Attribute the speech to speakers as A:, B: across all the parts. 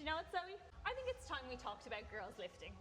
A: Do you know what, Zoe? I think it's time we talked about girls lifting.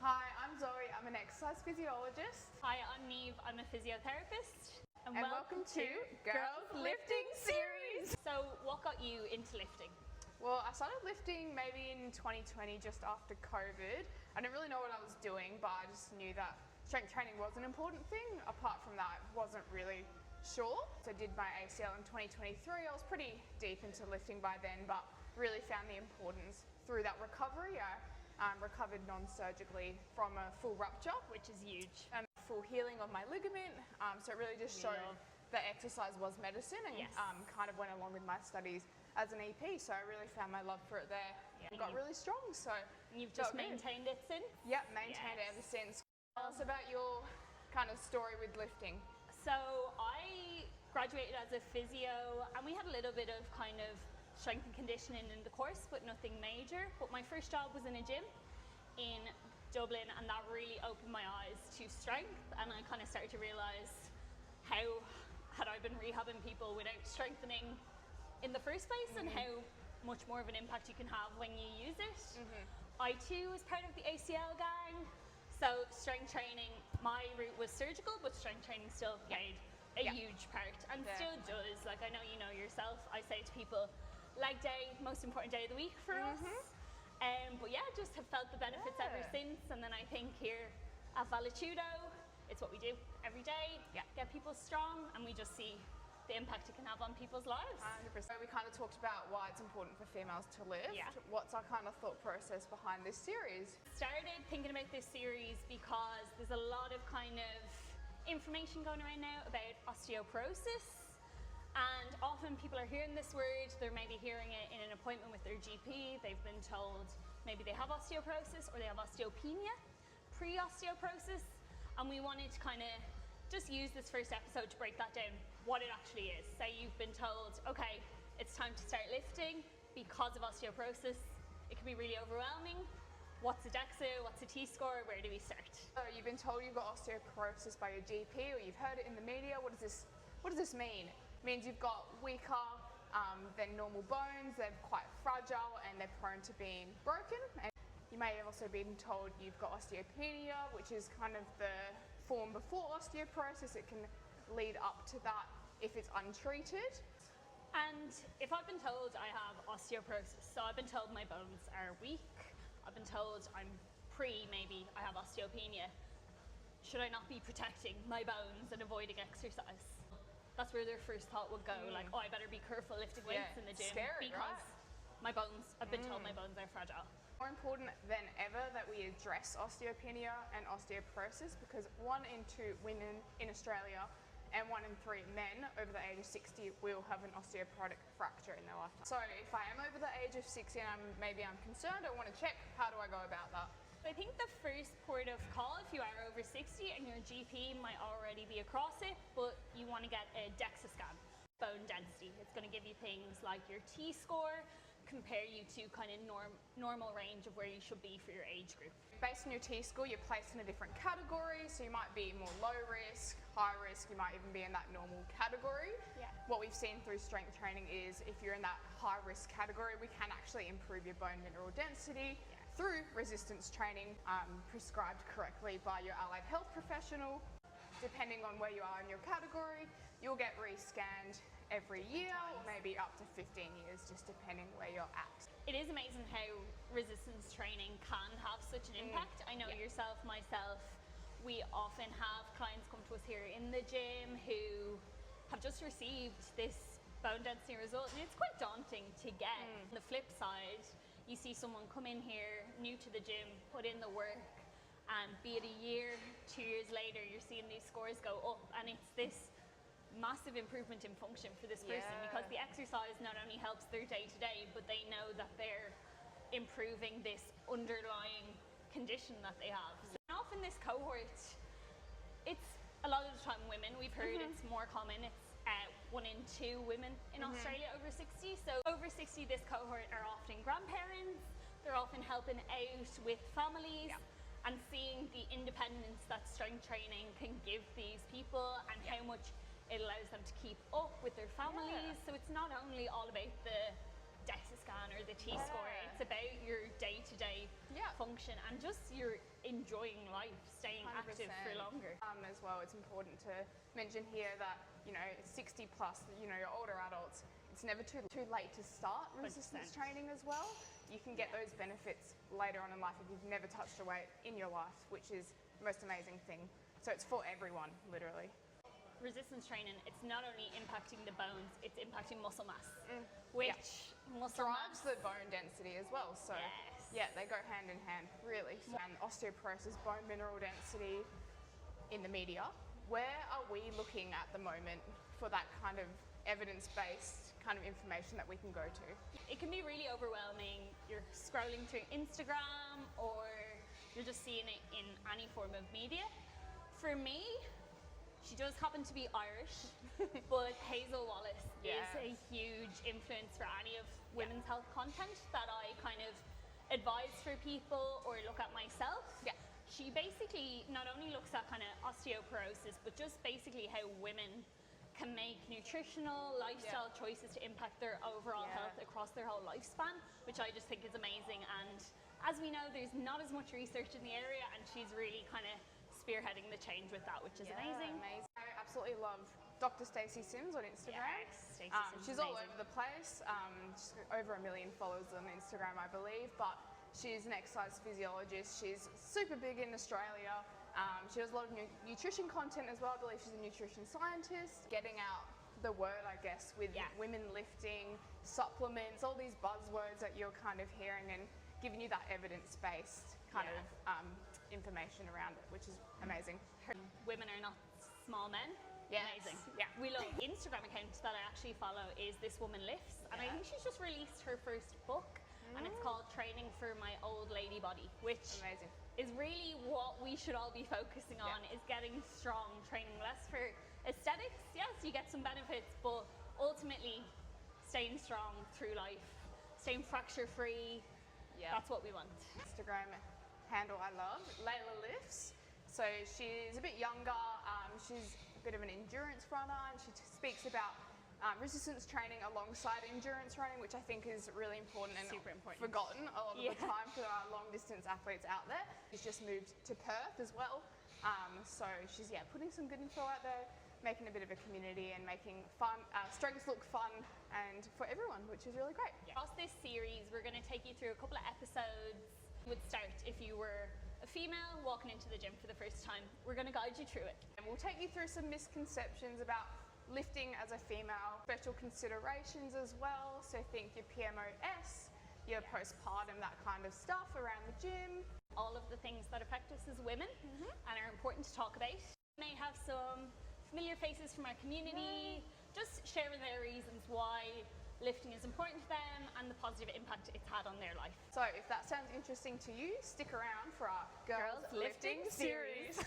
B: Hi, I'm Zoe. I'm an exercise physiologist.
A: Hi, I'm Niamh. I'm a physiotherapist.
B: And welcome to Girls Lifting Series.
A: So what got you into lifting?
B: Well, I started lifting maybe in 2020, just after COVID. I didn't really know what I was doing, but I just knew that strength training was an important thing. Apart from that, I wasn't really sure. So I did my ACL in 2023. I was pretty deep into lifting by then, but really found the importance through that recovery. I recovered non-surgically from a full rupture,
A: Which is huge.
B: and full healing of my ligament. So it really just showed that exercise was medicine, and
A: Yes.
B: kind of went along with my studies as an EP. So I really found my love for it there.
A: Yeah.
B: And got really strong. So
A: You've just
B: felt good.
A: maintained it since?
B: Yep, maintained it
A: Yes.
B: ever since. Tell us about your kind of story with lifting.
A: So I graduated as a physio, and we had a little bit of kind of strength and conditioning in the course, but nothing major. But my first job was in a gym in Dublin, and that really opened my eyes to strength, and I kind of started to realise how had I been rehabbing people without strengthening in the first place, and how much more of an impact you can have when you use it. I too was part of the ACL gang, so strength training, my route was surgical, but strength training still played a huge part, and still does. Like, I know you know yourself, I say to people, leg day, most important day of the week for us. But yeah, just have felt the benefits ever since. And then I think here at Valitudo, it's what we do every day. Get people strong, and we just see the impact it can have on people's lives.
B: 100%. We kind of talked about why it's important for females to lift.
A: Yeah.
B: What's our kind of thought process behind this series?
A: Started thinking about this series because there's a lot of kind of information going around now about osteoporosis. And often people are hearing this word, they're maybe hearing it in an appointment with their GP, they've been told maybe they have osteoporosis or they have osteopenia, pre-osteoporosis, and we wanted to kind of just use this first episode to break that down, what it actually is. Say you've been told, okay, it's time to start lifting because of osteoporosis, it can be really overwhelming. What's a DEXA, what's a T-score, where do we start?
B: So you've been told you've got osteoporosis by your GP, or you've heard it in the media. What does this mean? It means you've got weaker than normal bones, they're quite fragile, and they're prone to being broken. And you may have also been told you've got osteopenia, which is kind of the form before osteoporosis. It can lead up to that if it's untreated.
A: And if I've been told I have osteoporosis, so I've been told my bones are weak, I've been told maybe I have osteopenia, should I not be protecting my bones and avoiding exercise? That's where their first thought would go, like, oh, I better be careful lifting weights in the gym,
B: scary,
A: because my bones, I've been told my bones are fragile.
B: More important than ever that we address osteopenia and osteoporosis, because 1 in 2 women in Australia and 1 in 3 men over the age of 60 will have an osteoporotic fracture in their lifetime. So if I am over the age of 60 and maybe I'm concerned, I want to check, how do I go about that?
A: I think the first port of call, if you are over 60 and your GP might already be across it, but you want to get a DEXA scan, bone density. It's going to give you things like your T-score, compare you to kind of normal range of where you should be for your age group.
B: Based on your T-score, you're placed in a different category, so you might be more low risk, high risk, you might even be in that normal category. What we've seen through strength training is if you're in that high risk category, we can actually improve your bone mineral density through resistance training, prescribed correctly by your allied health professional. Depending on where you are in your category, you'll get re-scanned every year, or maybe up to 15 years, just depending where you're at.
A: It is amazing how resistance training can have such an impact. I know yourself, myself, we often have clients come to us here in the gym who have just received this bone density result, and it's quite daunting to get. On the flip side, you see someone come in here, new to the gym, put in the work, and be it a year, 2 years later, you're seeing these scores go up, and it's this massive improvement in function for this person, because the exercise not only helps their day-to-day, but they know that they're improving this underlying condition that they have. So often this cohort, it's a lot of the time women. We've heard it's more common. It's 1 in 2 women in Australia over 60. So over 60, this cohort are often grandparents. They're often helping out with families, and seeing the independence that strength training can give these people, and how much it allows them to keep up with their families. So it's not only all about the DEXA scan or the T-score, it's about function, and just you're enjoying life, staying active for
B: 100%.
A: longer.
B: As well, it's important to mention here that, you know, 60 plus, you know, your older adults, it's never too late to start resistance
A: 100%.
B: training as well. You can get those benefits later on in life if you've never touched a weight in your life, which is the most amazing thing. So it's for everyone, literally.
A: Resistance training, it's not only impacting the bones, it's impacting muscle mass, which muscle
B: Drives
A: mass
B: the bone density as well. So yeah, they go hand in hand, really. And osteoporosis, bone mineral density in the media. Where are we looking at the moment for that kind of evidence-based kind of information that we can go to?
A: It can be really overwhelming. You're scrolling through Instagram or you're just seeing it in any form of media. For me, she does happen to be Irish, but Hazel Wallace is a huge influence for any of women's health content that I kind of advise for people or look at myself.
B: Yeah.
A: She basically not only looks at kind of osteoporosis, but just basically how women can make nutritional lifestyle choices to impact their overall health across their whole lifespan, which I just think is amazing. And as we know, there's not as much research in the area, and she's really kind of spearheading the change with that, which is amazing.
B: I absolutely love Dr. Stacy Sims on Instagram.
A: Yes, Stacy Sims
B: she's
A: is
B: all
A: amazing.
B: over the place. She's got over 1 million followers on Instagram, I believe, but she's an exercise physiologist. She's super big in Australia. She does a lot of nutrition content as well. I believe she's a nutrition scientist. Getting out the word, I guess, with women lifting, supplements, all these buzzwords that you're kind of hearing, and giving you that evidence-based kind of information around it, which is amazing.
A: Women are not small men.
B: Yes.
A: Amazing.
B: Yeah.
A: We love Instagram account that I actually follow is This Woman Lifts, and I think she's just released her first book, and it's called Training for My Old Lady Body, which
B: Amazing.
A: is really what we should all be focusing on, is getting strong, training less for aesthetics. Yes, you get some benefits, but ultimately staying strong through life, staying fracture free. That's what we want.
B: Instagram handle I love, Laylah Lifts. So she's a bit younger, she's a bit of an endurance runner, and she speaks about resistance training alongside endurance running, which I think is really important and
A: super important.
B: Forgotten a lot of the time for our long distance athletes out there. She's just moved to Perth as well. So she's putting some good info out there, making a bit of a community and making fun, strengths look fun and for everyone, which is really great.
A: Across this series, we're going to take you through a couple of episodes. Would start if you were a female walking into the gym for the first time. We're going to guide you through it.
B: And we'll take you through some misconceptions about lifting as a female, special considerations as well. So think your PMOS, your postpartum, that kind of stuff around the gym.
A: All of the things that affect us as women and are important to talk about. We may have some familiar faces from our community, just sharing their reasons why lifting is important to them and the positive impact it's had on their life.
B: So if that sounds interesting to you, stick around for our Girls Lifting series.